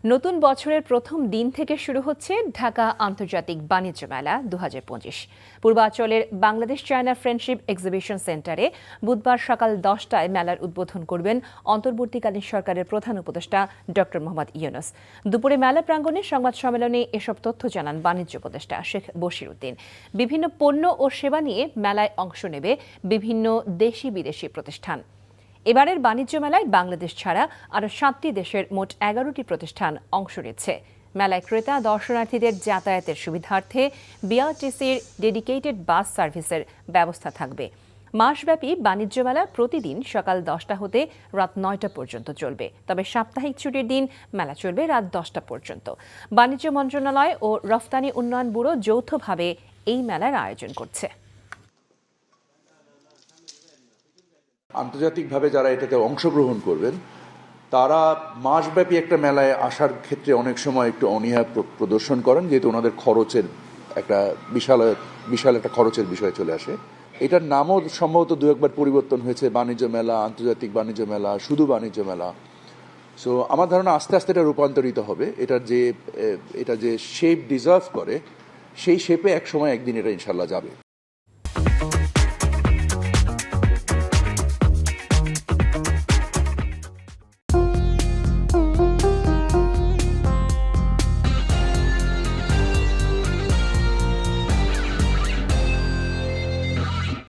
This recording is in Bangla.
নতুন বছরের প্রথম দিন থেকে শুরু হচ্ছে ঢাকা আন্তর্জাতিক বাণিজ্য মেলা 2025। পূর্বাঞ্চলের বাংলাদেশ চায়না ফ্রেন্ডশিপ এক্সিবিশন সেন্টারে বুধবার সকাল 10টায় মেলার উদ্বোধন করবেন অন্তর্বর্তীকালীন সরকারের প্রধান উপদেষ্টা ড মোহাম্মদ ইউনূস। দুপুরে মেলা প্রাঙ্গণে সংবাদ সম্মেলনে এসব তথ্য জানান বাণিজ্য উপদেষ্টা শেখ বশির উদ্দিন। বিভিন্ন পণ্য ও সেবা নিয়ে মেলায় অংশ নেবে বিভিন্ন দেশি বিদেশি প্রতিষ্ঠান। এবারের বাণিজ্য মেলায় বাংলাদেশ ছাড়া আরও 7টি দেশের মোট 11টি প্রতিষ্ঠান অংশ নিচ্ছে। মেলায় ক্রেতা দর্শনার্থীদের যাতায়াতের সুবিধার্থে বিআরটিসির ডেডিকেটেড বাস সার্ভিসের ব্যবস্থা থাকবে। মাসব্যাপী বাণিজ্য মেলা প্রতিদিন সকাল 10টা হতে রাত 9টা পর্যন্ত চলবে, তবে সাপ্তাহিক ছুটির দিন মেলা চলবে রাত 10টা পর্যন্ত। বাণিজ্য মন্ত্রণালয় ও রফতানি উন্নয়ন ব্যুরো যৌথভাবে এই মেলার আয়োজন করছে। আন্তর্জাতিকভাবে যারা এটাতে অংশগ্রহণ করবেন তারা মাসব্যাপী একটা মেলায় আসার ক্ষেত্রে অনেক সময় একটু অনীহা প্রদর্শন করেন, যেহেতু ওনাদের খরচের একটা বিশাল একটা খরচের বিষয় চলে আসে। এটার নামও সম্ভবত দু একবার পরিবর্তন হয়েছে, বাণিজ্য মেলা, আন্তর্জাতিক বাণিজ্য মেলা, শুধু বাণিজ্য মেলা। সো আমার ধারণা আস্তে আস্তে এটা রূপান্তরিত হবে। এটা যে শেপ ডিজার্ভ করে সেই শেপে একদিন এটা ইনশাল্লাহ যাবে।